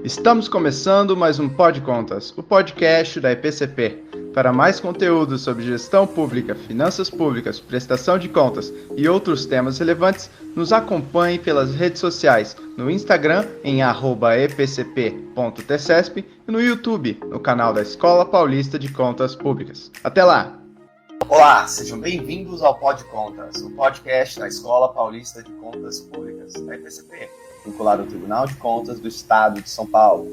Estamos começando mais um Pod Contas, o podcast da EPCP. Para mais conteúdo sobre gestão pública, finanças públicas, prestação de contas e outros temas relevantes, nos acompanhe pelas redes sociais, no Instagram em @epcp.tcesp e no YouTube, no canal da Escola Paulista de Contas Públicas. Até lá! Olá, sejam bem-vindos ao Pod Contas, o podcast da Escola Paulista de Contas Públicas, da EPCP, vinculado ao Tribunal de Contas do Estado de São Paulo.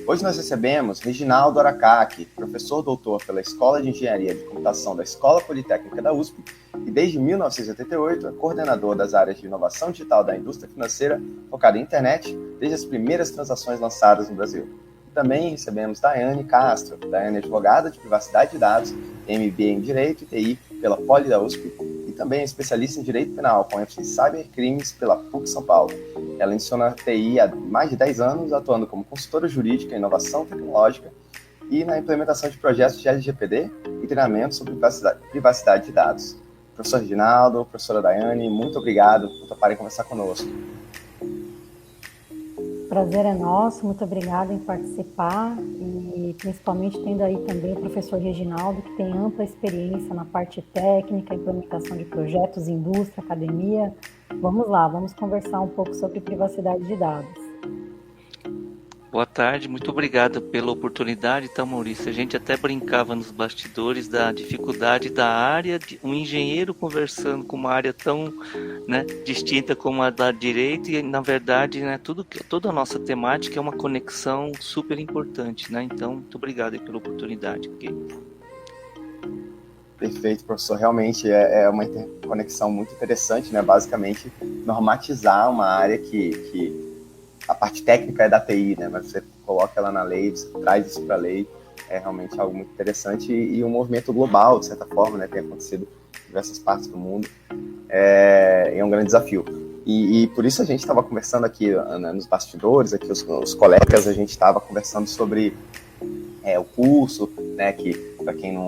Hoje nós recebemos Reginaldo Aracaki, professor doutor pela Escola de Engenharia de Computação da Escola Politécnica da USP e desde 1988 é coordenador das áreas de inovação digital da indústria financeira focada em internet desde as primeiras transações lançadas no Brasil. E também recebemos Daiane Castro. Daiane é advogada de privacidade de dados, MBA em Direito e TI pela Poli da USP e também é especialista em Direito Penal com ênfase em Cybercrimes pela PUC São Paulo. Ela ensina TI há mais de 10 anos, atuando como consultora jurídica em inovação tecnológica e na implementação de projetos de LGPD e treinamento sobre privacidade de dados. Professor Reginaldo, professora Daiane, muito obrigado por toparem conversar conosco. Prazer é nosso, muito obrigada em participar e principalmente tendo aí também o professor Reginaldo, que tem ampla experiência na parte técnica, implementação de projetos, indústria, academia. Vamos lá, vamos conversar um pouco sobre privacidade de dados. Boa tarde, muito obrigado pela oportunidade, então, Maurício. A gente até brincava nos bastidores da dificuldade da área, um engenheiro conversando com uma área tão, distinta como a da direito, e na verdade, toda a nossa temática é uma conexão super importante, Então, muito obrigado aí pela oportunidade. Perfeito, professor. Realmente é uma interconexão muito interessante, Basicamente, normatizar uma área que a parte técnica é da TI, Mas você coloca ela na lei, você traz isso para a lei, é realmente algo muito interessante e um movimento global, de certa forma, tem acontecido em diversas partes do mundo, é um grande desafio. E por isso a gente estava conversando aqui nos bastidores, aqui os colegas, a gente estava conversando sobre o curso, que para quem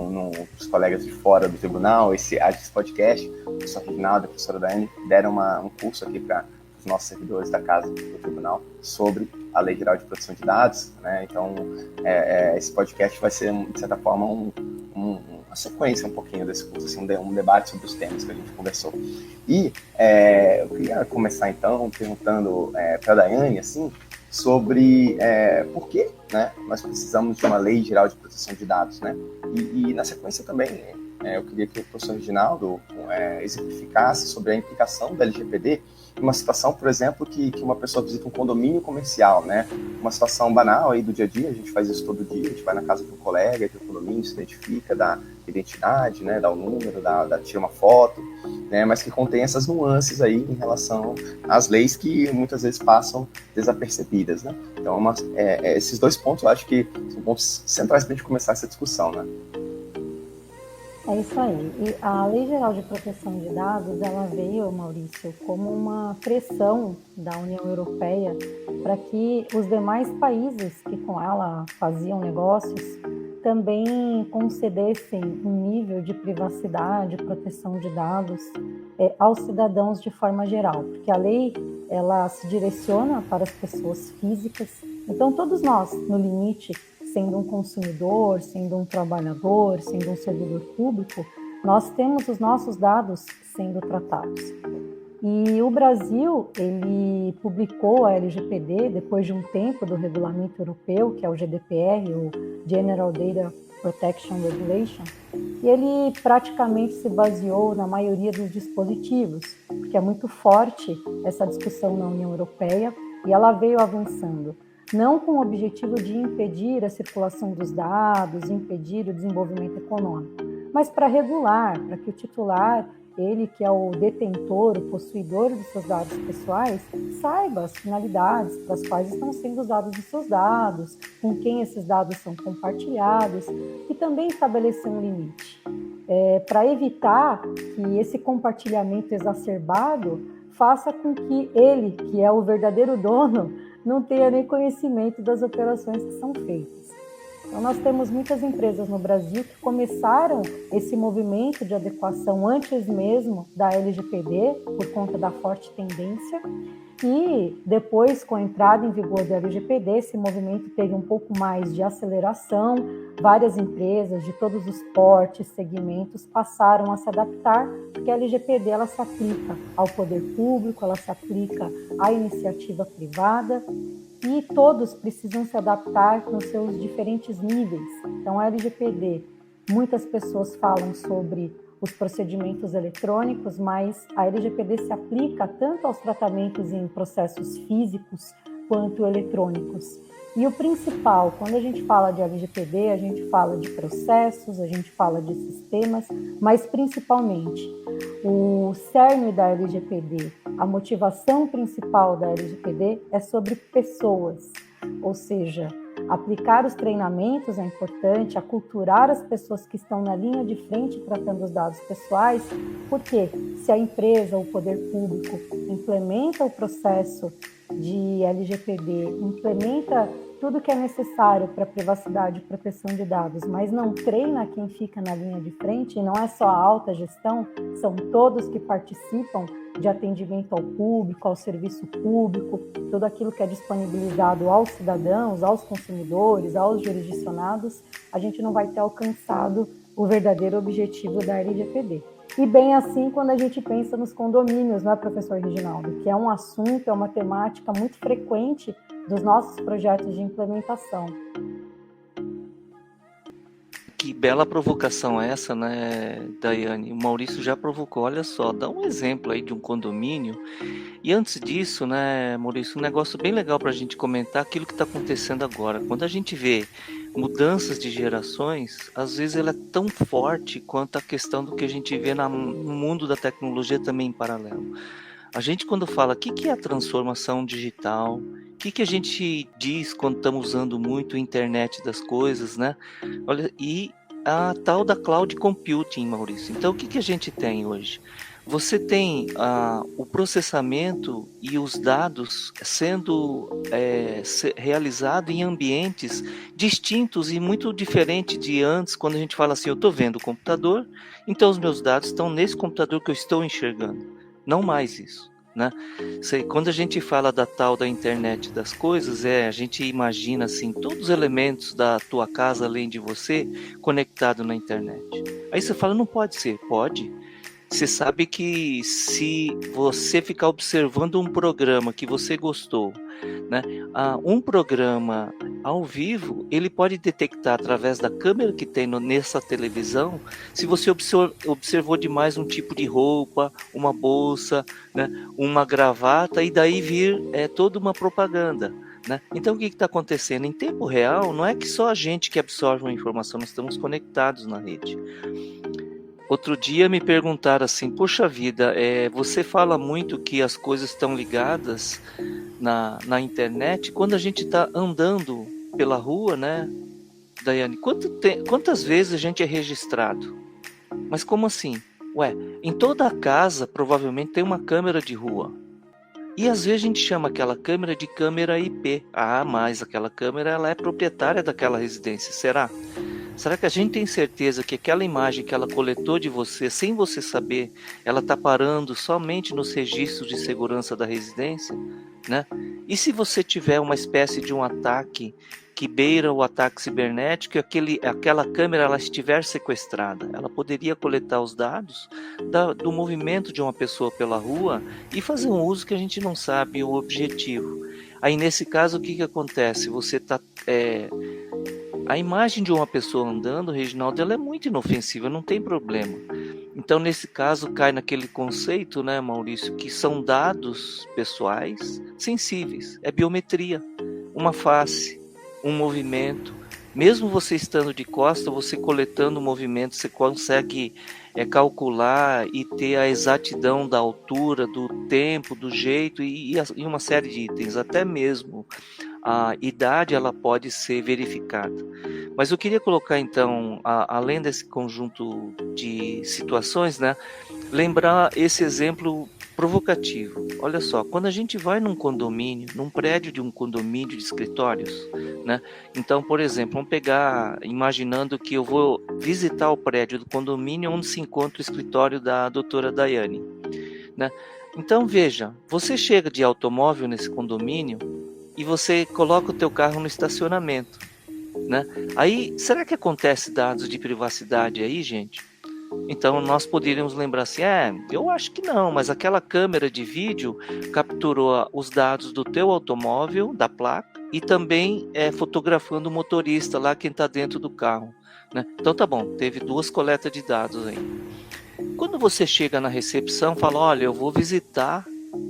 os colegas de fora do tribunal, esse podcast, o professor Reginaldo e a professora Daiane deram um curso aqui para os nossos servidores da casa do tribunal sobre a Lei Geral de Proteção de Dados, Então, esse podcast vai ser, de certa forma, uma sequência um pouquinho desse curso, assim, um debate sobre os temas que a gente conversou. E eu queria começar, então, perguntando para a Daiane, assim, sobre por que nós precisamos de uma Lei Geral de Proteção de Dados, E na sequência também, eu queria que o professor Reginaldo exemplificasse sobre a implicação da LGPD em uma situação, por exemplo, que uma pessoa visita um condomínio comercial, Uma situação banal aí do dia a dia, a gente faz isso todo dia, a gente vai na casa de um colega, do condomínio, se identifica, dá identidade, dá o número, tira uma foto, Mas que contém essas nuances aí em relação às leis que muitas vezes passam desapercebidas, Então, esses dois pontos eu acho que são pontos centrais para a gente começar essa discussão, É isso aí. E a Lei Geral de Proteção de Dados, ela veio, Maurício, como uma pressão da União Europeia para que os demais países que com ela faziam negócios também concedessem um nível de privacidade, proteção de dados aos cidadãos de forma geral, porque a lei ela se direciona para as pessoas físicas. Então, todos nós, no limite, sendo um consumidor, sendo um trabalhador, sendo um servidor público, nós temos os nossos dados sendo tratados. E o Brasil, ele publicou a LGPD depois de um tempo do regulamento europeu, que é o GDPR, o General Data Protection Regulation, e ele praticamente se baseou na maioria dos dispositivos, porque é muito forte essa discussão na União Europeia, e ela veio avançando. Não com o objetivo de impedir a circulação dos dados, impedir o desenvolvimento econômico, mas para regular, para que o titular, ele que é o detentor, o possuidor dos seus dados pessoais, saiba as finalidades para as quais estão sendo usados os seus dados, com quem esses dados são compartilhados e também estabelecer um limite, para evitar que esse compartilhamento exacerbado faça com que ele, que é o verdadeiro dono, não tenha nem conhecimento das operações que são feitas. Então, nós temos muitas empresas no Brasil que começaram esse movimento de adequação antes mesmo da LGPD, por conta da forte tendência, E depois, com a entrada em vigor do LGPD, esse movimento teve um pouco mais de aceleração. Várias empresas de todos os portes, segmentos, passaram a se adaptar, porque a LGPD ela se aplica ao poder público, ela se aplica à iniciativa privada, e todos precisam se adaptar nos seus diferentes níveis. Então, a LGPD, muitas pessoas falam sobre os procedimentos eletrônicos, mas a LGPD se aplica tanto aos tratamentos em processos físicos quanto eletrônicos. E o principal, quando a gente fala de LGPD, a gente fala de processos, a gente fala de sistemas, mas principalmente o cerne da LGPD, a motivação principal da LGPD é sobre pessoas, ou seja, aplicar os treinamentos é importante, aculturar as pessoas que estão na linha de frente tratando os dados pessoais, porque se a empresa ou o poder público implementa o processo de LGPD, implementa tudo que é necessário para privacidade e proteção de dados, mas não treina quem fica na linha de frente, e não é só a alta gestão, são todos que participam de atendimento ao público, ao serviço público, tudo aquilo que é disponibilizado aos cidadãos, aos consumidores, aos jurisdicionados, a gente não vai ter alcançado o verdadeiro objetivo da LGPD. E bem assim quando a gente pensa nos condomínios, não é, professor Reginaldo? Que é um assunto, é uma temática muito frequente dos nossos projetos de implementação. Que bela provocação essa, né, Daiane? O Maurício já provocou, olha só, dá um exemplo aí de um condomínio. E antes disso, né, Maurício, um negócio bem legal para a gente comentar aquilo que está acontecendo agora. Quando a gente vê mudanças de gerações, às vezes ela é tão forte quanto a questão do que a gente vê no mundo da tecnologia também em paralelo. A gente quando fala o que é a transformação digital, o que a gente diz quando estamos usando muito a internet das coisas, né? Olha, e a tal da cloud computing, Maurício. Então o que a gente tem hoje? Você tem o processamento e os dados sendo realizado em ambientes distintos e muito diferentes de antes, quando a gente fala assim, eu estou vendo o computador, então os meus dados estão nesse computador que eu estou enxergando. Não mais isso, né? Quando a gente fala da tal da internet das coisas, a gente imagina assim, todos os elementos da tua casa, além de você, conectado na internet. Aí você fala, não pode ser. Pode. Você sabe que se você ficar observando um programa que você gostou, né, um programa ao vivo, ele pode detectar através da câmera que tem nessa televisão, se você observou demais um tipo de roupa, uma bolsa, né, uma gravata, e daí vir toda uma propaganda. Né? Então o que está acontecendo? Em tempo real, não é que só a gente que absorve uma informação, nós estamos conectados na rede. Outro dia me perguntaram assim, poxa vida, você fala muito que as coisas estão ligadas na internet, quando a gente está andando pela rua, né, Daiane, quantas vezes a gente é registrado? Mas como assim? Em toda a casa provavelmente tem uma câmera de rua. E às vezes a gente chama aquela câmera de câmera IP. Mas aquela câmera ela é proprietária daquela residência, será? Será que a gente tem certeza que aquela imagem que ela coletou de você, sem você saber, ela está parando somente nos registros de segurança da residência? Né? E se você tiver uma espécie de um ataque que beira o ataque cibernético e aquela câmera ela estiver sequestrada, ela poderia coletar os dados do movimento de uma pessoa pela rua e fazer um uso que a gente não sabe o objetivo. Aí nesse caso o que acontece? Você está... A imagem de uma pessoa andando, Reginaldo, ela é muito inofensiva, não tem problema. Então, nesse caso, cai naquele conceito, né, Maurício, que são dados pessoais sensíveis. É biometria, uma face, um movimento. Mesmo você estando de costa, você coletando o movimento, você consegue calcular e ter a exatidão da altura, do tempo, do jeito e uma série de itens, até mesmo a idade ela pode ser verificada. Mas eu queria colocar então, além desse conjunto de situações, né, lembrar esse exemplo provocativo. Olha só, quando a gente vai num condomínio, num prédio de um condomínio de escritórios, né? Então, por exemplo, vamos pegar, imaginando que eu vou visitar o prédio do condomínio onde se encontra o escritório da doutora Daiane, né? Então veja, você chega de automóvel nesse condomínio e você coloca o teu carro no estacionamento, né? Aí, será que acontece dados de privacidade aí, gente? Então nós poderíamos lembrar assim, eu acho que não, mas aquela câmera de vídeo capturou os dados do teu automóvel, da placa, e também fotografando o motorista lá, quem está dentro do carro, né? Então tá bom, teve 2 coletas de dados aí. Quando você chega na recepção, fala, olha, eu vou visitar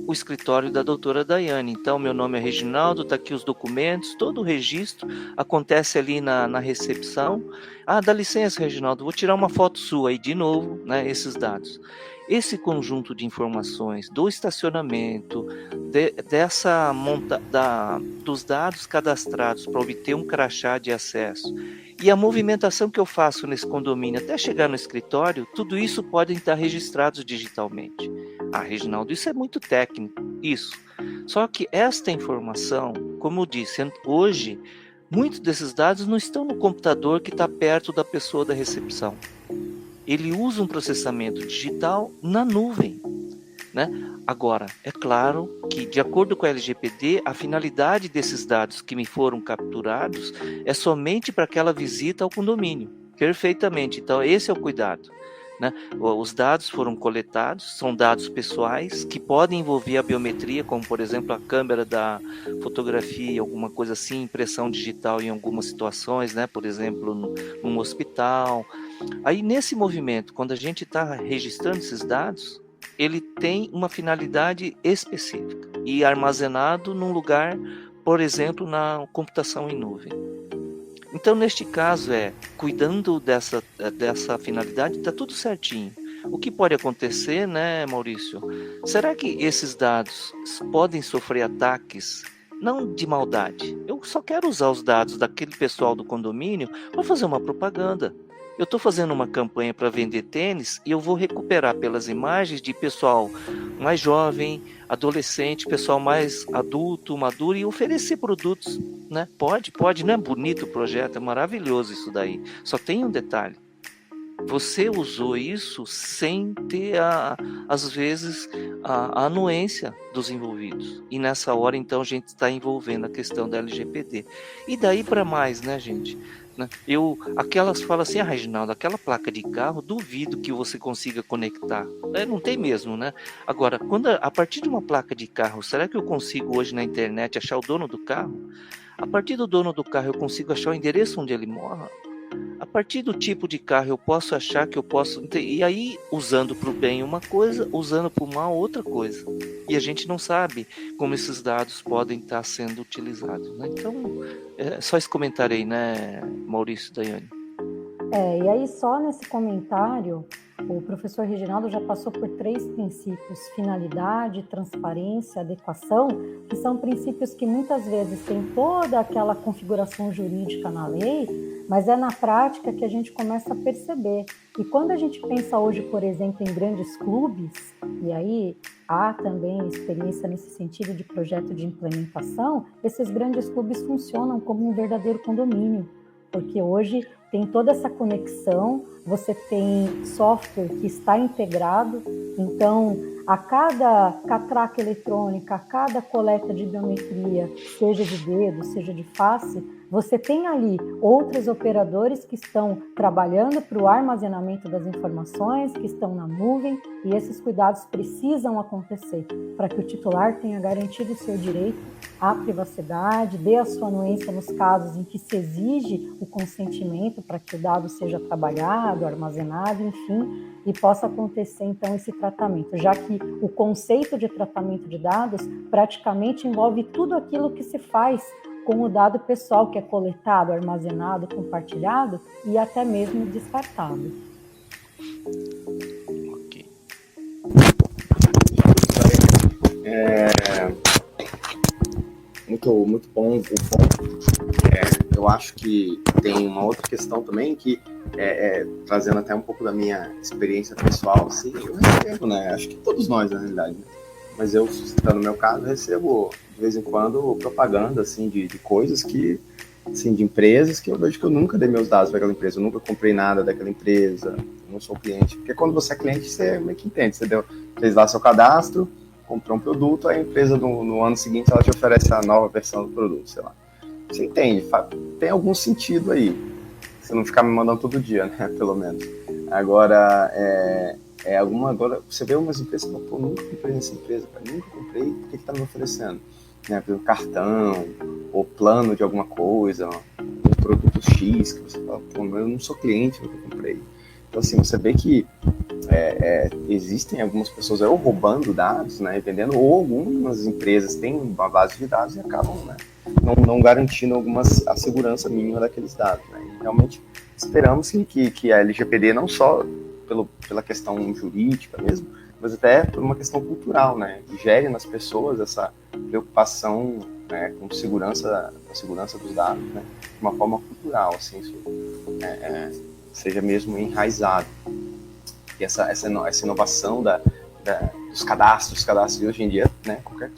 o escritório da doutora Daiane, então meu nome é Reginaldo, está aqui os documentos, todo o registro acontece ali na recepção. Dá licença, Reginaldo, vou tirar uma foto sua aí de novo, né, esses dados. Esse conjunto de informações do estacionamento, dos dados cadastrados para obter um crachá de acesso, e a movimentação que eu faço nesse condomínio até chegar no escritório, tudo isso pode estar registrado digitalmente. Reginaldo, isso é muito técnico, isso. Só que esta informação, como eu disse, hoje, muitos desses dados não estão no computador que está perto da pessoa da recepção. Ele usa um processamento digital na nuvem, né? Agora, é claro que, de acordo com a LGPD, a finalidade desses dados que me foram capturados é somente para aquela visita ao condomínio. Perfeitamente. Então, esse é o cuidado, né? Os dados foram coletados, são dados pessoais que podem envolver a biometria, como, por exemplo, a câmera da fotografia, alguma coisa assim, impressão digital em algumas situações, né? Por exemplo, num hospital. Aí, nesse movimento, quando a gente está registrando esses dados, ele tem uma finalidade específica e armazenado num lugar, por exemplo, na computação em nuvem. Então, neste caso, cuidando dessa finalidade, está tudo certinho. O que pode acontecer, né, Maurício? Será que esses dados podem sofrer ataques? Não de maldade. Eu só quero usar os dados daquele pessoal do condomínio para fazer uma propaganda. Eu estou fazendo uma campanha para vender tênis e eu vou recuperar pelas imagens de pessoal mais jovem, adolescente, pessoal mais adulto, maduro e oferecer produtos, né? Pode, não é bonito o projeto, é maravilhoso isso daí. Só tem um detalhe. Você usou isso sem ter, às vezes, a anuência dos envolvidos. E nessa hora, então, a gente está envolvendo a questão da LGPD. E daí para mais, né, gente? Aquelas falam assim, Reginaldo, aquela placa de carro, duvido que você consiga conectar. Não tem mesmo, né? Agora, a partir de uma placa de carro, será que eu consigo hoje na internet achar o dono do carro? A partir do dono do carro, eu consigo achar o endereço onde ele mora? A partir do tipo de carro, eu posso achar que eu posso... E aí, usando para o bem uma coisa, usando para o mal outra coisa. E a gente não sabe como esses dados podem estar sendo utilizados, né? Então, só esse comentário aí, né, Maurício, Daiane? E aí só nesse comentário, o professor Reginaldo já passou por 3 princípios: finalidade, transparência, adequação, que são princípios que muitas vezes têm toda aquela configuração jurídica na lei, mas é na prática que a gente começa a perceber. E quando a gente pensa hoje, por exemplo, em grandes clubes, e aí há também experiência nesse sentido de projeto de implementação, esses grandes clubes funcionam como um verdadeiro condomínio, porque hoje tem toda essa conexão, você tem software que está integrado, então a cada catraca eletrônica, a cada coleta de biometria, seja de dedo, seja de face, você tem ali outros operadores que estão trabalhando para o armazenamento das informações, que estão na nuvem, e esses cuidados precisam acontecer para que o titular tenha garantido o seu direito à privacidade, dê a sua anuência nos casos em que se exige o consentimento para que o dado seja trabalhado, armazenado, enfim, e possa acontecer então esse tratamento, já que o conceito de tratamento de dados praticamente envolve tudo aquilo que se faz com o dado pessoal que é coletado, armazenado, compartilhado e até mesmo descartado. Ok. Muito bom o ponto. Eu acho que tem uma outra questão também que, trazendo até um pouco da minha experiência pessoal, assim, eu recebo, né? Acho que todos nós, na realidade, né? Mas eu, no meu caso, recebo de vez em quando propaganda, assim, de coisas que, assim, de empresas que eu vejo que eu nunca dei meus dados para aquela empresa, eu nunca comprei nada daquela empresa, eu não sou cliente. Porque quando você é cliente, você meio que entende, você fez lá seu cadastro, comprou um produto, a empresa no ano seguinte ela te oferece a nova versão do produto, sei lá. Você entende? Tem algum sentido aí. Você não ficar me mandando todo dia, né? Pelo menos. Agora, agora você vê umas empresas que pô, nunca comprei nessa empresa, cara, nunca comprei, por que tá me oferecendo? Né? Pelo cartão, ou plano de alguma coisa, um produto X, que você fala, pô, eu não sou cliente, nunca comprei. Então, assim, você vê que existem algumas pessoas ou roubando dados, né, vendendo, ou algumas empresas têm uma base de dados e acabam, né, não garantindo a segurança mínima daqueles dados. Né. E realmente esperamos que a LGPD, não só pela questão jurídica mesmo, mas até por uma questão cultural, né, gere nas pessoas essa preocupação, né, com a segurança dos dados, né, de uma forma cultural, assim, isso, seja mesmo enraizado. E essa inovação dos cadastros de hoje em dia, né, qualquer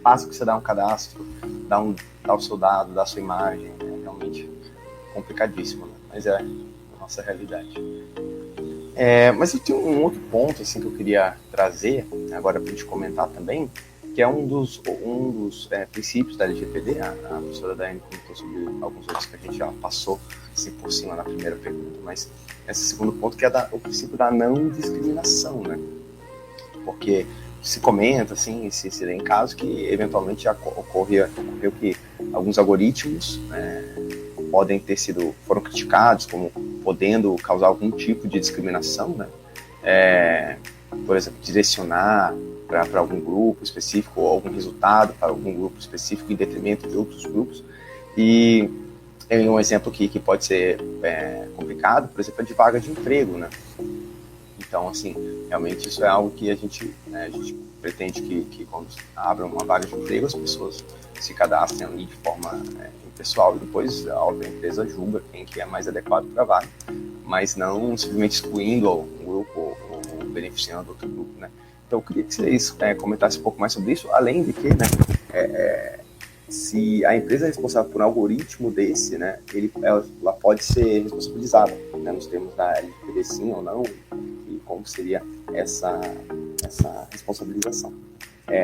passo que você dá um cadastro, dá o seu dado, dá a sua imagem, é realmente complicadíssimo, né? Mas é a nossa realidade. Mas eu tenho um outro ponto assim, que eu queria trazer agora para a gente comentar também, que é um dos princípios da LGPD. A professora Daiane comentou sobre alguns outros que a gente já passou assim, por cima na primeira pergunta, mas esse segundo ponto que é o princípio da não discriminação, né? Porque se comenta, assim, se tem casos que eventualmente já ocorreu que alguns algoritmos foram criticados como podendo causar algum tipo de discriminação, né? Por exemplo, direcionar para algum grupo específico ou algum resultado para algum grupo específico em detrimento de outros grupos. E tem um exemplo que pode ser complicado, por exemplo, é de vaga de emprego, né? Então, assim, realmente isso é algo que a gente pretende que quando abra uma vaga de emprego, as pessoas se cadastrem ali de forma pessoal e depois a empresa julga quem que é mais adequado para a vaga, mas não simplesmente excluindo um grupo ou beneficiando outro grupo, né? Então, eu queria que vocês comentassem um pouco mais sobre isso, além de que, né, se a empresa é responsável por um algoritmo desse, né, ela pode ser responsabilizada, né, nos termos da LGPD, sim ou não, e como seria essa responsabilização.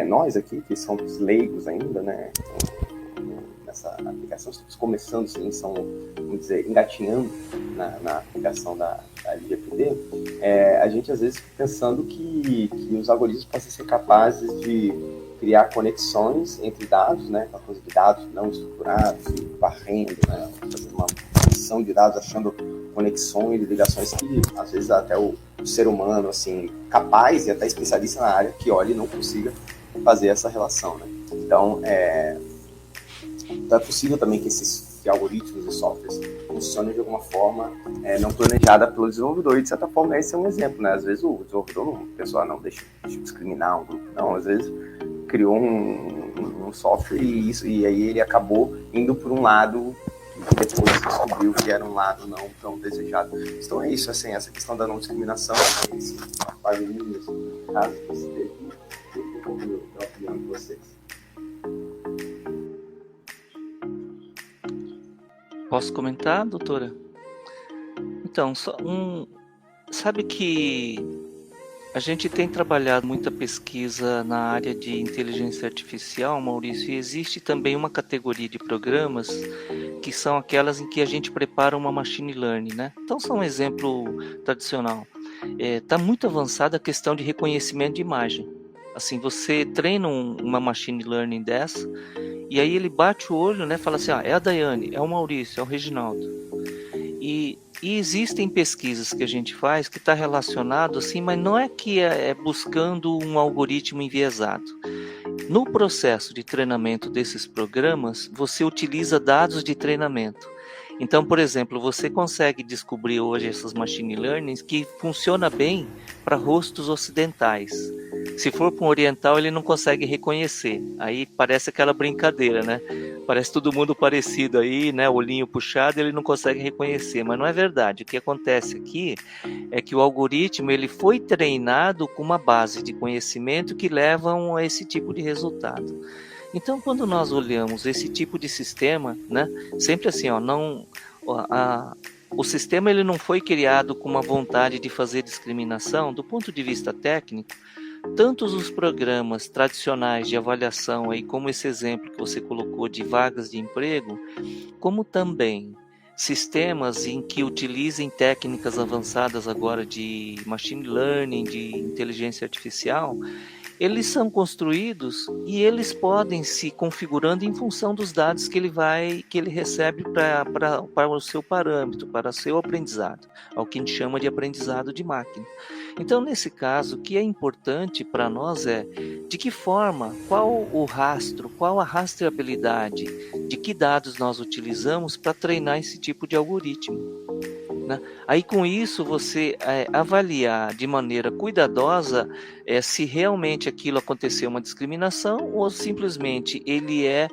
Nós aqui, que somos leigos ainda, né, nessa aplicação, estamos começando, sim, vamos dizer, engatinhando na aplicação da LGPD, a gente às vezes fica pensando que os algoritmos possam ser capazes de criar conexões entre dados, né, com a coisa de dados não estruturados, e varrendo, né, fazendo uma edição de dados, achando conexões e ligações que às vezes até o ser humano, assim, capaz e até especialista na área que olhe e não consiga fazer essa relação, né. Então, é possível também que esses algoritmos e softwares funcionem de alguma forma não planejada pelo desenvolvedor, e de certa forma esse é um exemplo, né? Às vezes o desenvolvedor não pensou, não, deixa eu discriminar um grupo, não, às vezes criou um software e aí ele acabou indo por um lado que depois descobriu que era um lado não tão desejado. Então é isso, assim, essa questão da não discriminação, esse caso que você teve, eu vou dar a opinião de vocês. Posso comentar, doutora? Então, sabe que a gente tem trabalhado muita pesquisa na área de inteligência artificial, Maurício, e existe também uma categoria de programas que são aquelas em que a gente prepara uma machine learning, né? Então, são um exemplo tradicional. Está muito avançada a questão de reconhecimento de imagem. Assim, você treina uma machine learning dessa, e aí ele bate o olho, né, fala assim, é a Daiane, é o Maurício, é o Reginaldo. E existem pesquisas que a gente faz que está relacionado assim, mas não é que é buscando um algoritmo enviesado. No processo de treinamento desses programas, você utiliza dados de treinamento. Então, por exemplo, você consegue descobrir hoje essas machine learnings que funciona bem para rostos ocidentais. Se for para um oriental, ele não consegue reconhecer. Aí parece aquela brincadeira, né? Parece todo mundo parecido aí, né? Olhinho puxado, ele não consegue reconhecer. Mas não é verdade. O que acontece aqui é que o algoritmo ele foi treinado com uma base de conhecimento que levam a esse tipo de resultado. Então, quando nós olhamos esse tipo de sistema, né? Sempre assim, o sistema ele não foi criado com uma vontade de fazer discriminação do ponto de vista técnico. tantos os programas tradicionais de avaliação, aí, como esse exemplo que você colocou de vagas de emprego, como também sistemas em que utilizem técnicas avançadas agora de machine learning, de inteligência artificial, eles são construídos e eles podem se configurando em função dos dados que ele recebe para o seu parâmetro, para o seu aprendizado, ao que a gente chama de aprendizado de máquina. Então, nesse caso, o que é importante para nós é de que forma, qual o rastro, qual a rastreabilidade, de que dados nós utilizamos para treinar esse tipo de algoritmo. Né? Aí com isso você avaliar de maneira cuidadosa se realmente aquilo aconteceu uma discriminação ou simplesmente ele é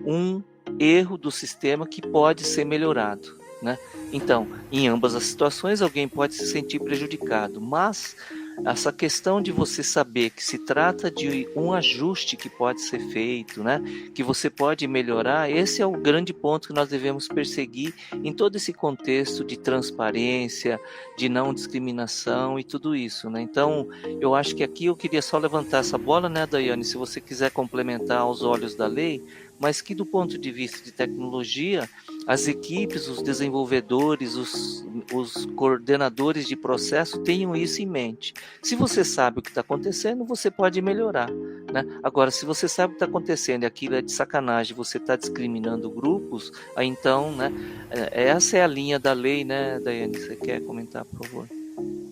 um erro do sistema que pode ser melhorado. Né? Então, em ambas as situações alguém pode se sentir prejudicado, mas essa questão de você saber que se trata de um ajuste que pode ser feito, né? Que você pode melhorar, esse é o grande ponto que nós devemos perseguir em todo esse contexto de transparência, de não discriminação e tudo isso, né? Então, eu acho que aqui eu queria só levantar essa bola, né, Daiane, se você quiser complementar aos olhos da lei, mas que do ponto de vista de tecnologia, as equipes, os desenvolvedores, os coordenadores de processo tenham isso em mente. Se você sabe o que está acontecendo, você pode melhorar. Né? Agora, se você sabe o que está acontecendo e aquilo é de sacanagem, você está discriminando grupos, aí então, né, essa é a linha da lei, né, Daiane? Você quer comentar, por favor?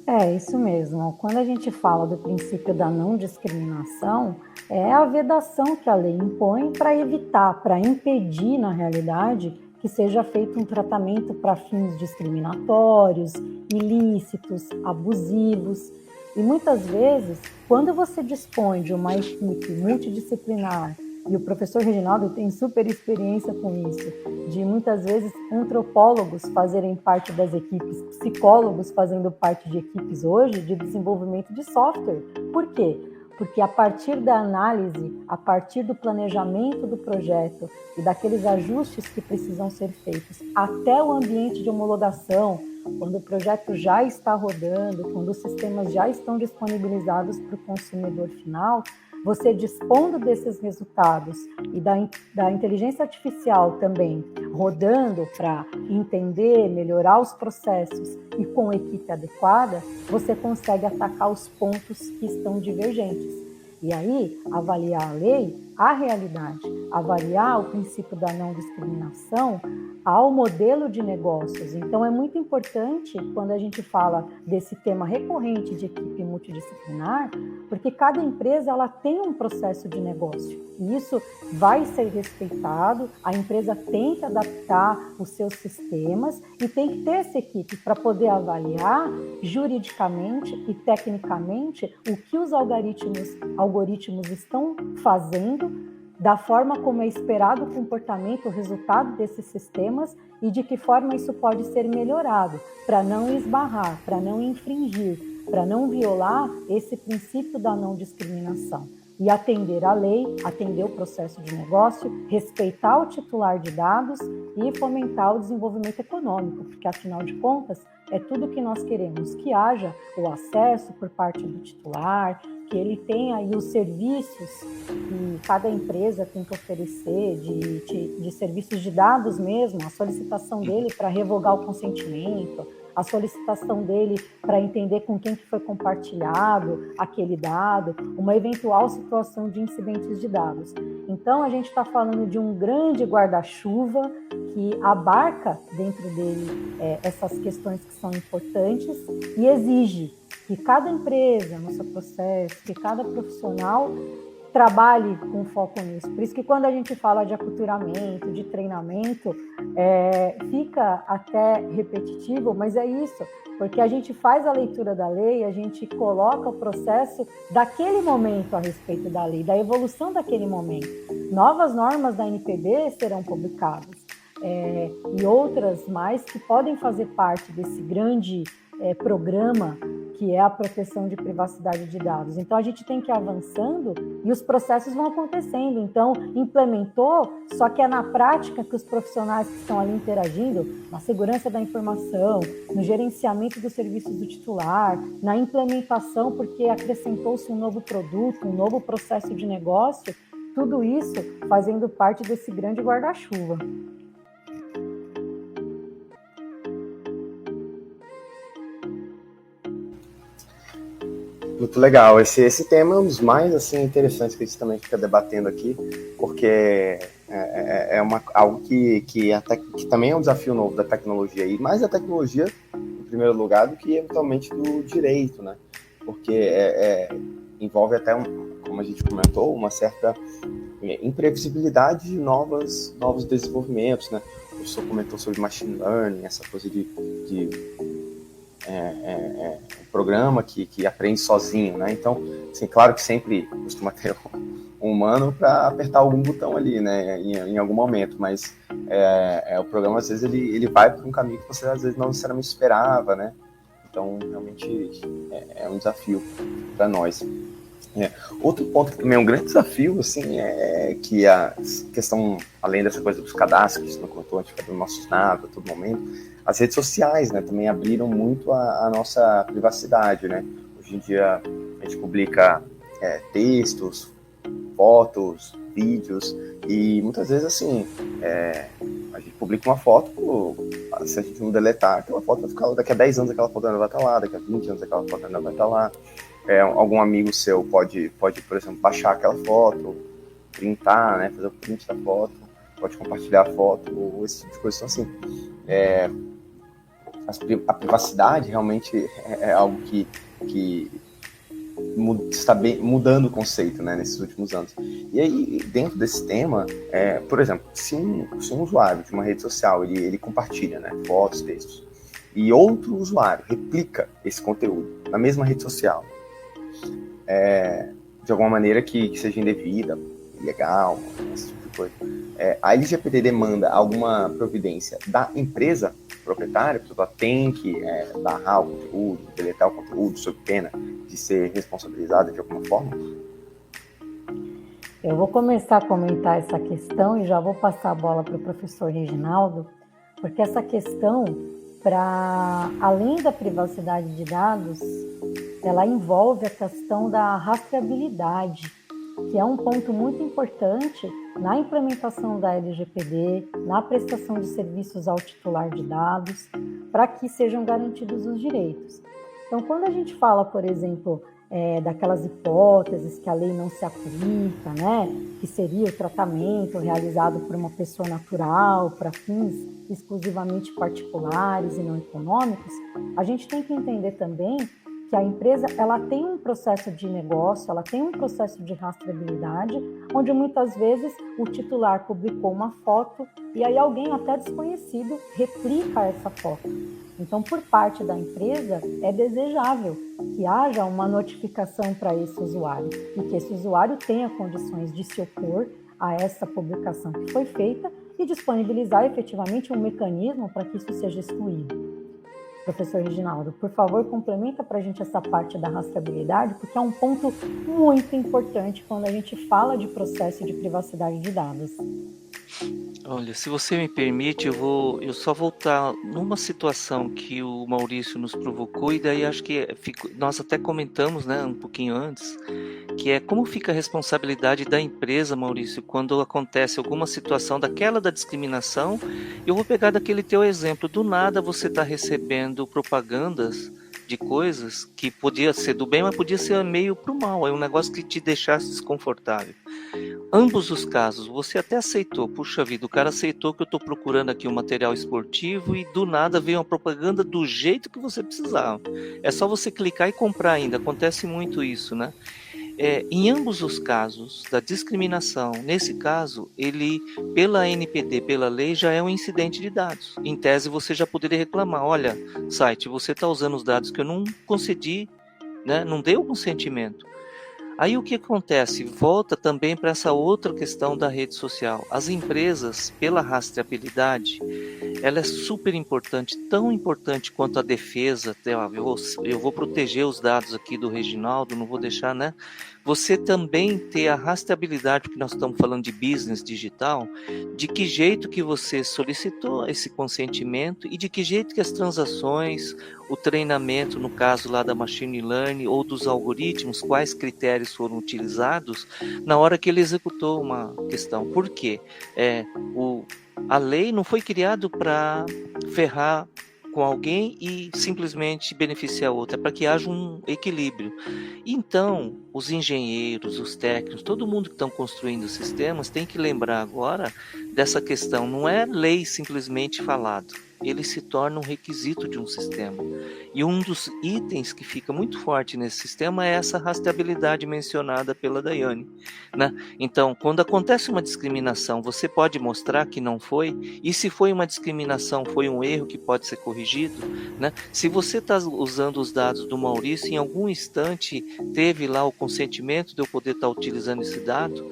É, isso mesmo. Quando a gente fala do princípio da não discriminação, é a vedação que a lei impõe para evitar, para impedir, na realidade, que seja feito um tratamento para fins discriminatórios, ilícitos, abusivos. E muitas vezes, quando você dispõe de uma equipe multidisciplinar, e o professor Reginaldo tem super experiência com isso, de muitas vezes antropólogos fazerem parte das equipes, psicólogos fazendo parte de equipes hoje de desenvolvimento de software. Por quê? Porque a partir da análise, a partir do planejamento do projeto e daqueles ajustes que precisam ser feitos até o ambiente de homologação, quando o projeto já está rodando, quando os sistemas já estão disponibilizados para o consumidor final, você dispondo desses resultados e da inteligência artificial também rodando para entender, melhorar os processos e com equipe adequada, você consegue atacar os pontos que estão divergentes. E aí, avaliar a lei, a realidade, avaliar o princípio da não discriminação ao modelo de negócios. Então, é muito importante quando a gente fala desse tema recorrente de equipe multidisciplinar, porque cada empresa ela tem um processo de negócio. E isso vai ser respeitado, a empresa tem que adaptar os seus sistemas e tem que ter essa equipe para poder avaliar juridicamente e tecnicamente o que os algoritmos estão fazendo, da forma como é esperado o comportamento, o resultado desses sistemas e de que forma isso pode ser melhorado, para não esbarrar, para não infringir, para não violar esse princípio da não discriminação. E atender a lei, atender o processo de negócio, respeitar o titular de dados e fomentar o desenvolvimento econômico, porque, afinal de contas, é tudo que nós queremos, que haja o acesso por parte do titular, que ele tenha aí os serviços que cada empresa tem que oferecer, de serviços de dados mesmo, a solicitação dele para revogar o consentimento, a solicitação dele para entender com quem que foi compartilhado aquele dado, uma eventual situação de incidentes de dados. Então, a gente está falando de um grande guarda-chuva que abarca dentro dele essas questões que são importantes e exige que cada empresa, no seu processo, que cada profissional trabalhe com foco nisso. Por isso que quando a gente fala de aculturamento, de treinamento, fica até repetitivo, mas é isso, porque a gente faz a leitura da lei, a gente coloca o processo daquele momento a respeito da lei, da evolução daquele momento. Novas normas da NPD serão publicadas, e outras mais que podem fazer parte desse grande programa que é a proteção de privacidade de dados. Então, a gente tem que ir avançando e os processos vão acontecendo. Então, implementou, só que é na prática que os profissionais que estão ali interagindo, na segurança da informação, no gerenciamento dos serviços do titular, na implementação, porque acrescentou-se um novo produto, um novo processo de negócio, tudo isso fazendo parte desse grande guarda-chuva. Muito legal. Esse tema é um dos mais assim, interessantes que a gente também fica debatendo aqui, porque algo que também é um desafio novo da tecnologia, e mais da tecnologia, em primeiro lugar, do que eventualmente do direito, né? Porque envolve até, como a gente comentou, uma certa imprevisibilidade de novos desenvolvimentos, né? O professor comentou sobre machine learning, essa coisa de um programa que aprende sozinho, né? Então, assim, claro que sempre costuma ter um humano para apertar algum botão ali, né? Em algum momento, mas o programa às vezes ele vai por um caminho que você às vezes não necessariamente esperava, né? Então, realmente é um desafio para nós. Outro ponto que também é um grande desafio, assim, é que a questão, além dessa coisa dos cadastros, que a gente não contou, a gente fica dando nossos dados a todo momento, as redes sociais, né, também abriram muito a nossa privacidade, né? Hoje em dia a gente publica textos, fotos, vídeos, e muitas vezes, assim, a gente publica uma foto, se a gente não deletar, aquela foto vai ficar, daqui a 10 anos aquela foto ainda vai estar lá, daqui a 20 anos aquela foto ainda vai estar lá. Algum amigo seu pode, por exemplo, baixar aquela foto, printar, né, fazer o print da foto, pode compartilhar a foto, ou esse tipo de coisa. Então, assim, a privacidade realmente é algo que está mudando o conceito, né, nesses últimos anos. E aí, dentro desse tema, por exemplo, se um usuário de uma rede social, ele compartilha, né, fotos, textos, e outro usuário replica esse conteúdo na mesma rede social, de alguma maneira que seja indevida, ilegal, esse tipo de coisa, a LGPD demanda alguma providência da empresa proprietária, porque ela tem que barrar o conteúdo, deletar o conteúdo sob pena de ser responsabilizada de alguma forma? Eu vou começar a comentar essa questão e já vou passar a bola para o professor Reginaldo, porque essa questão, além da privacidade de dados, ela envolve a questão da rastreabilidade, que é um ponto muito importante na implementação da LGPD, na prestação de serviços ao titular de dados, para que sejam garantidos os direitos. Então, quando a gente fala, por exemplo, daquelas hipóteses que a lei não se aplica, né, que seria o tratamento realizado por uma pessoa natural para fins exclusivamente particulares e não econômicos, a gente tem que entender também que a empresa ela tem um processo de negócio, ela tem um processo de rastreabilidade, onde muitas vezes o titular publicou uma foto e aí alguém até desconhecido replica essa foto. Então, por parte da empresa, é desejável que haja uma notificação para esse usuário e que esse usuário tenha condições de se opor a essa publicação que foi feita e disponibilizar efetivamente um mecanismo para que isso seja excluído. Professor Reginaldo, por favor, complementa para a gente essa parte da rastreabilidade, porque é um ponto muito importante quando a gente fala de processo de privacidade de dados. Olha, se você me permite, eu só voltar numa situação que o Maurício nos provocou, e daí acho que nós até comentamos, né, um pouquinho antes, que é como fica a responsabilidade da empresa, Maurício, quando acontece alguma situação daquela da discriminação. Eu vou pegar daquele teu exemplo, do nada você está recebendo propagandas de coisas que podia ser do bem, mas podia ser meio pro mal, é um negócio que te deixasse desconfortável. Ambos os casos, você até aceitou, puxa vida, o cara aceitou que eu estou procurando aqui um material esportivo e do nada veio uma propaganda do jeito que você precisava. É só você clicar e comprar ainda, acontece muito isso, né? Em ambos os casos da discriminação, nesse caso, ele, pela NPD, pela lei, já é um incidente de dados. Em tese, você já poderia reclamar, olha, site, você está usando os dados que eu não concedi, né? Não dei o consentimento. Aí o que acontece? Volta também para essa outra questão da rede social. As empresas, pela rastreabilidade, ela é super importante, tão importante quanto a defesa. Eu vou proteger os dados aqui do Reginaldo, não vou deixar, né? Você também ter a rastreabilidade, porque nós estamos falando de business digital, de que jeito que você solicitou esse consentimento e de que jeito que as transações, o treinamento, no caso lá da machine learning ou dos algoritmos, quais critérios foram utilizados na hora que ele executou uma questão. Por quê? A lei não foi criada para ferrar com alguém e simplesmente beneficiar outro, é para que haja um equilíbrio. Então, os engenheiros, os técnicos, todo mundo que estão construindo sistemas tem que lembrar agora dessa questão. Não é lei simplesmente falado, ele se torna um requisito de um sistema. E um dos itens que fica muito forte nesse sistema é essa rastreabilidade mencionada pela Daiane, né? Então, quando acontece uma discriminação, você pode mostrar que não foi, e se foi uma discriminação, foi um erro que pode ser corrigido, né? Se você está usando os dados do Maurício, em algum instante teve lá o consentimento de eu poder estar utilizando esse dado,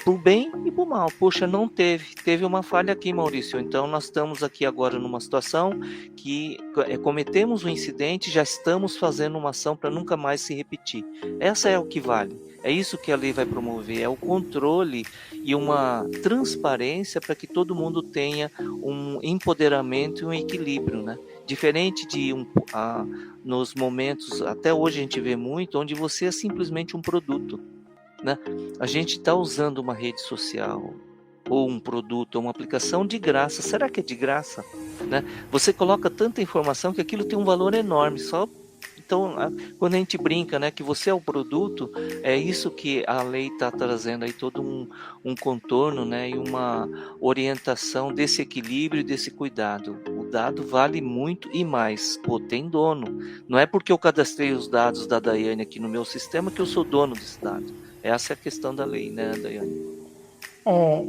por bem e por mal. Poxa, não teve uma falha aqui, Maurício. Então nós estamos aqui agora numa situação que cometemos um incidente, já estamos fazendo uma ação para nunca mais se repetir. Essa é o que vale. É isso que a lei vai promover, é o controle e uma transparência para que todo mundo tenha um empoderamento e um equilíbrio, né? Diferente de nos momentos, até hoje a gente vê muito, onde você é simplesmente um produto, né? A gente está usando uma rede social ou um produto ou uma aplicação de graça. Será que é de graça, né? Você coloca tanta informação que aquilo tem um valor enorme. Então, quando a gente brinca, né, que você é o produto, é isso que a lei está trazendo aí, todo um contorno, né, e uma orientação desse equilíbrio e desse cuidado. O dado vale muito e mais. Pô, tem dono. Não é porque eu cadastrei os dados da Daiane aqui no meu sistema que eu sou dono desse dado. Essa é a questão da lei, né, Daiane?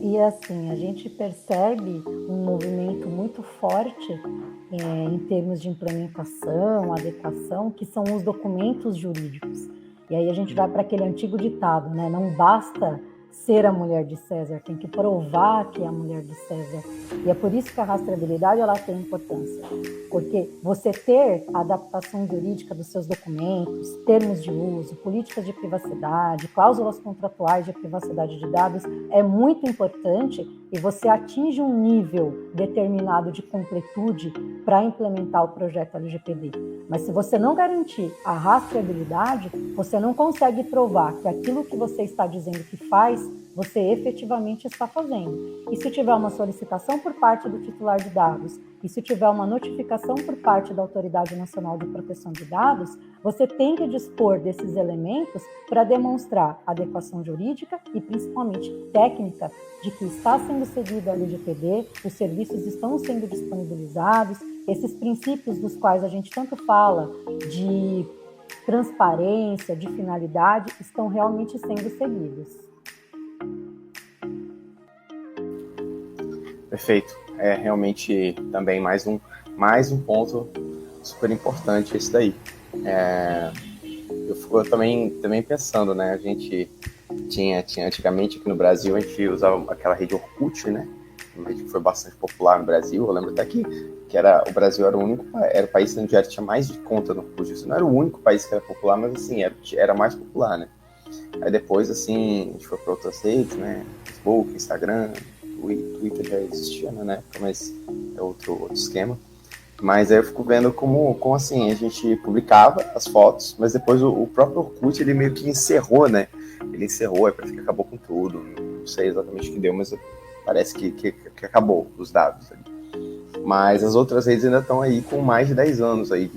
E assim, a gente percebe um movimento muito forte em termos de implementação, adequação, que são os documentos jurídicos. E aí a gente vai para aquele antigo ditado, né? Não basta ser a mulher de César, tem que provar que é a mulher de César. E é por isso que a rastreabilidade ela tem importância, porque você ter a adaptação jurídica dos seus documentos, termos de uso, políticas de privacidade, cláusulas contratuais de privacidade de dados é muito importante e você atinge um nível determinado de completude para implementar o projeto LGPD. Mas se você não garantir a rastreabilidade, você não consegue provar que aquilo que você está dizendo que faz, você efetivamente está fazendo. E se tiver uma solicitação por parte do titular de dados, e se tiver uma notificação por parte da Autoridade Nacional de Proteção de Dados, você tem que dispor desses elementos para demonstrar adequação jurídica e principalmente técnica de que está sendo seguida a LGPD, os serviços estão sendo disponibilizados, esses princípios dos quais a gente tanto fala de transparência, de finalidade, estão realmente sendo seguidos. Perfeito. É realmente também mais um ponto super importante esse daí. Eu fico também pensando, né? A gente tinha antigamente aqui no Brasil, a gente usava aquela rede Orkut, né? Uma rede que foi bastante popular no Brasil. Eu lembro até que o Brasil era o país onde já tinha mais de conta no Orkut. Isso não era o único país que era popular, mas assim, era mais popular, né? Aí depois, assim, a gente foi para outras redes, né? Facebook, Instagram, Twitter já existia na época, mas é outro esquema. Mas aí eu fico vendo como assim, a gente publicava as fotos, mas depois o próprio Orkut, ele meio que encerrou, né? Ele encerrou, parece que acabou com tudo. Não sei exatamente o que deu, mas parece que acabou os dados ali. Mas as outras redes ainda estão aí com mais de 10 anos aí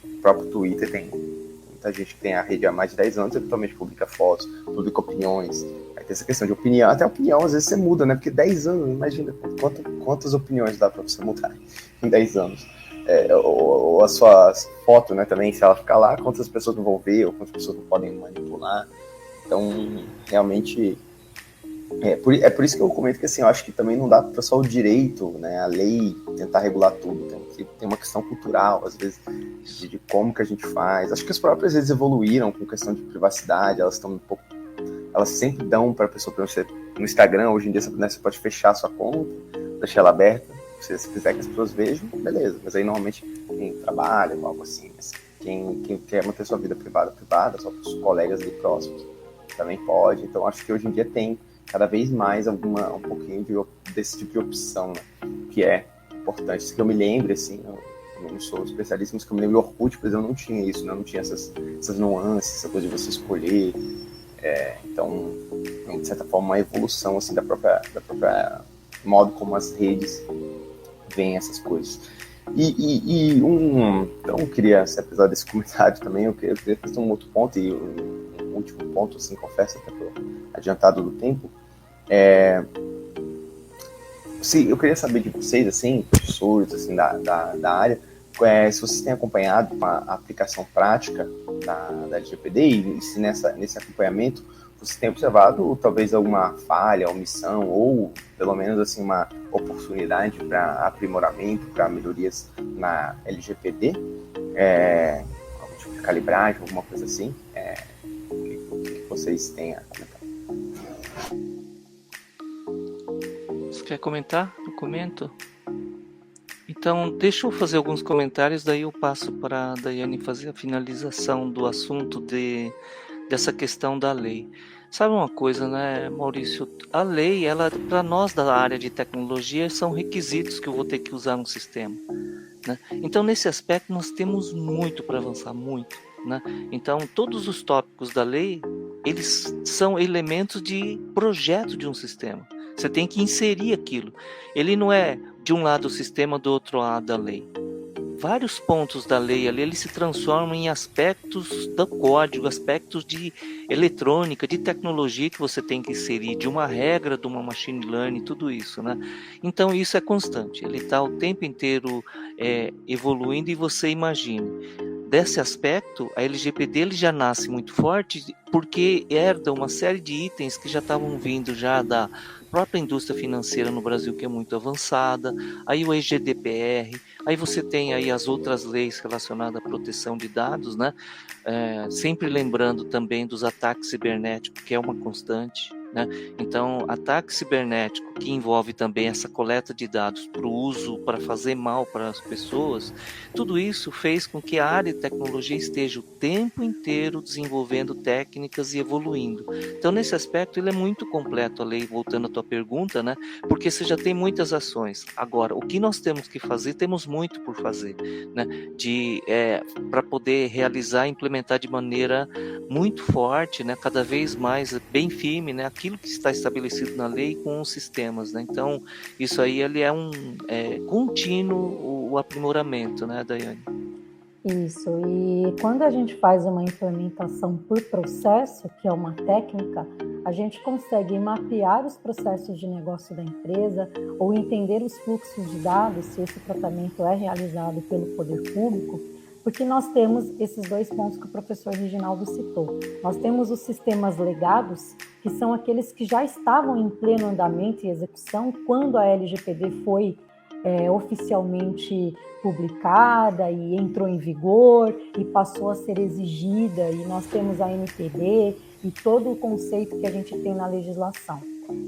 o próprio Twitter tem muita gente que tem a rede há mais de 10 anos, eventualmente publica fotos, publica opiniões. Aí tem essa questão de opinião, até opinião às vezes você muda, né? Porque 10 anos, imagina quantas opiniões dá para você mudar em 10 anos. Ou a sua foto, né, também, se ela ficar lá, quantas pessoas não vão ver, ou quantas pessoas não podem manipular. Então, realmente É por isso que eu comento que assim, eu acho que também não dá para só o direito, né, a lei tentar regular tudo. Tem uma questão cultural, às vezes, de como que a gente faz. Acho que as próprias redes evoluíram com questão de privacidade, elas estão um pouco. Elas sempre dão para a pessoa, por exemplo, no Instagram, hoje em dia, né, você pode fechar a sua conta, deixar ela aberta, se você quiser que as pessoas vejam, beleza. Mas aí normalmente quem trabalha ou algo assim, quem quer manter sua vida privada, só para os colegas ali próximos, também pode. Então acho que hoje em dia tem cada vez mais um pouquinho desse tipo de opção, né, que é importante. Se que eu me lembre, assim, eu também não sou especialista, mas que eu me lembro do Orkut, por exemplo, eu não tinha isso, né, eu não tinha essas nuances, essa coisa de você escolher. Então, de certa forma, uma evolução assim, da própria modo como as redes veem essas coisas. Então, eu queria, apesar desse comentário também, eu queria fazer um outro ponto, e um último ponto, assim, confesso, até por adiantado do tempo. Eu queria saber de vocês, assim, professores assim, da área, se vocês têm acompanhado a aplicação prática da LGPD e se nesse acompanhamento você tem observado talvez alguma falha, omissão ou pelo menos assim uma oportunidade para aprimoramento, para melhorias na LGPD, algum tipo de calibragem, alguma coisa assim, o que vocês têm a comentar? Você quer comentar? Eu comento. Então, deixa eu fazer alguns comentários, daí eu passo para a Daiane fazer a finalização do assunto dessa questão da lei. Sabe uma coisa, né, Maurício? A lei, ela, para nós da área de tecnologia, são requisitos que eu vou ter que usar no sistema, né? Então, nesse aspecto, nós temos muito para avançar, muito, né? Então, todos os tópicos da lei, eles são elementos de projeto de um sistema. Você tem que inserir aquilo. Ele não é de um lado o sistema, do outro lado a lei. Vários pontos da lei ali, eles se transformam em aspectos do código, aspectos de eletrônica, de tecnologia que você tem que inserir, de uma regra, de uma machine learning, tudo isso, né? Então isso é constante, ele está o tempo inteiro evoluindo, e você imagine. Desse aspecto, a LGPD ele já nasce muito forte porque herda uma série de itens que já estavam vindo já da própria indústria financeira no Brasil, que é muito avançada, aí o EGDPR, aí você tem aí as outras leis relacionadas à proteção de dados, né? Sempre lembrando também dos ataques cibernéticos, que é uma constante, né? Então, ataque cibernético que envolve também essa coleta de dados para o uso, para fazer mal para as pessoas, tudo isso fez com que a área de tecnologia esteja o tempo inteiro desenvolvendo técnicas e evoluindo. Então, nesse aspecto, ele é muito completo, a lei, voltando à tua pergunta, né? Porque você já tem muitas ações. Agora, o que nós temos que fazer, temos muito por fazer, né? Para poder realizar e implementar de maneira muito forte, né? Cada vez mais bem firme, né? Aquilo que está estabelecido na lei com os sistemas, né? Então, isso aí ele é contínuo o aprimoramento, né, Daiane? Isso, e quando a gente faz uma implementação por processo, que é uma técnica, a gente consegue mapear os processos de negócio da empresa ou entender os fluxos de dados, se esse tratamento é realizado pelo poder público, porque nós temos esses dois pontos que o professor Reginaldo citou. Nós temos os sistemas legados, que são aqueles que já estavam em pleno andamento e execução quando a LGPD foi oficialmente publicada e entrou em vigor e passou a ser exigida, e nós temos a NPD e todo o conceito que a gente tem na legislação.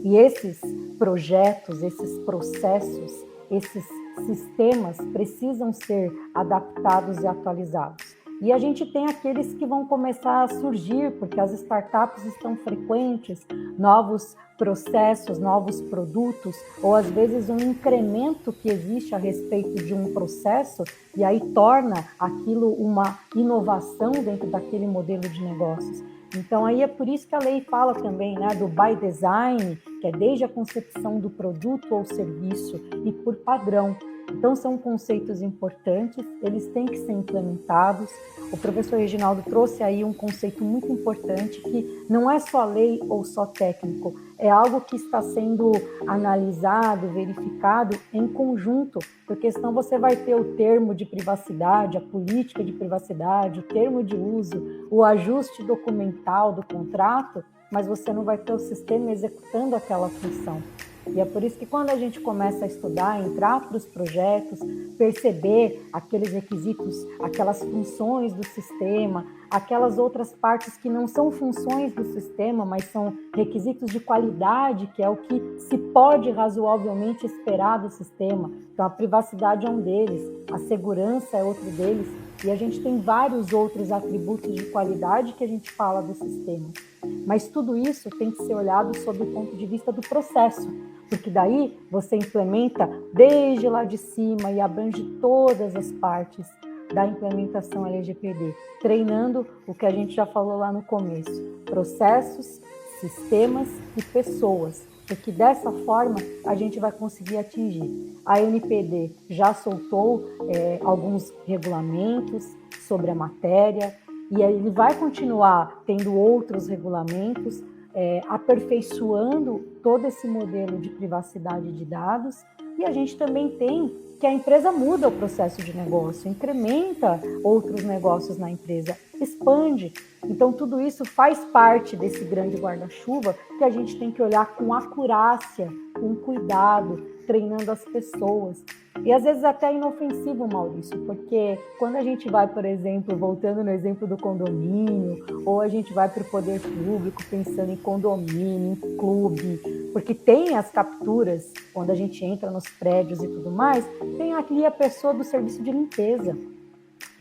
E esses projetos, esses processos, esses sistemas precisam ser adaptados e atualizados. E a gente tem aqueles que vão começar a surgir, porque as startups estão frequentes, novos processos, novos produtos, ou às vezes um incremento que existe a respeito de um processo, e aí torna aquilo uma inovação dentro daquele modelo de negócios. Então, aí é por isso que a lei fala também, né, do by design, que é desde a concepção do produto ou serviço e por padrão. Então, são conceitos importantes, eles têm que ser implementados. O professor Reginaldo trouxe aí um conceito muito importante, que não é só lei ou só técnico, é algo que está sendo analisado, verificado em conjunto, porque senão você vai ter o termo de privacidade, a política de privacidade, o termo de uso, o ajuste documental do contrato, mas você não vai ter o sistema executando aquela função. E é por isso que quando a gente começa a estudar, entrar para os projetos, perceber aqueles requisitos, aquelas funções do sistema, aquelas outras partes que não são funções do sistema, mas são requisitos de qualidade, que é o que se pode razoavelmente esperar do sistema. Então, a privacidade é um deles, a segurança é outro deles, e a gente tem vários outros atributos de qualidade que a gente fala do sistema. Mas tudo isso tem que ser olhado sob o ponto de vista do processo, porque daí você implementa desde lá de cima e abrange todas as partes da implementação LGPD, treinando o que a gente já falou lá no começo, processos, sistemas e pessoas, porque dessa forma a gente vai conseguir atingir. A ANPD já soltou alguns regulamentos sobre a matéria, e ele vai continuar tendo outros regulamentos, aperfeiçoando todo esse modelo de privacidade de dados, e a gente também tem que a empresa muda o processo de negócio, incrementa outros negócios na empresa, expande. Então, tudo isso faz parte desse grande guarda-chuva que a gente tem que olhar com acurácia, com cuidado, treinando as pessoas. E às vezes até é inofensivo, Maurício, porque quando a gente vai, por exemplo, voltando no exemplo do condomínio, ou a gente vai para o poder público pensando em condomínio, em clube, porque tem as capturas, quando a gente entra nos prédios e tudo mais, tem ali a pessoa do serviço de limpeza,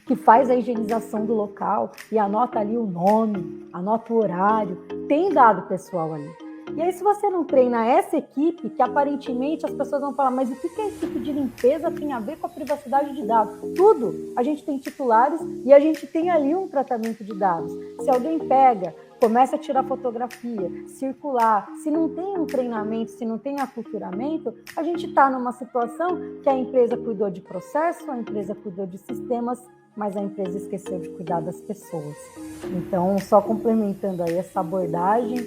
que faz a higienização do local e anota ali o nome, anota o horário, tem dado pessoal ali. E aí, se você não treina essa equipe, que aparentemente as pessoas vão falar, mas o que a equipe de limpeza tem a ver com a privacidade de dados? Tudo! A gente tem titulares e a gente tem ali um tratamento de dados. Se alguém pega, começa a tirar fotografia, circular, se não tem um treinamento, se não tem aculturamento, a gente está numa situação que a empresa cuidou de processo, a empresa cuidou de sistemas, mas a empresa esqueceu de cuidar das pessoas. Então, só complementando aí essa abordagem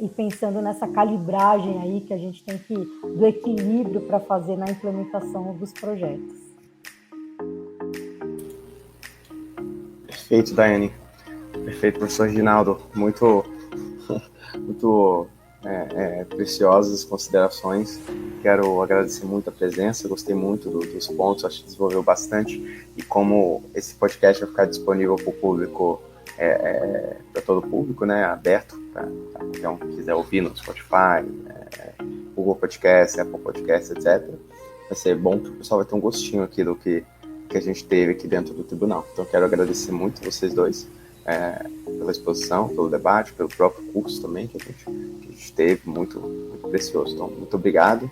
e pensando nessa calibragem aí que a gente tem que, do equilíbrio para fazer na implementação dos projetos. Perfeito, Daiane. Perfeito, professor Ginaldo. Muito preciosas as considerações. Quero agradecer muito a presença, gostei muito dos pontos, acho que desenvolveu bastante. E como esse podcast vai ficar disponível para o público, para todo o público, né, aberto, para qualquer um que quiser ouvir no Spotify, Google Podcast, Apple Podcast, etc. Vai ser bom, porque o pessoal vai ter um gostinho aqui do que a gente teve aqui dentro do tribunal. Então, quero agradecer muito vocês dois pela exposição, pelo debate, pelo próprio curso também que a gente teve, muito, muito precioso. Então, muito obrigado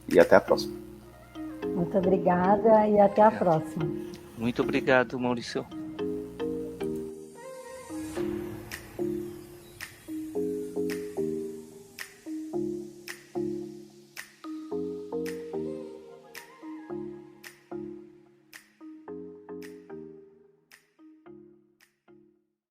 e até a próxima. Muito obrigada e até a próxima. Muito obrigado, Maurício.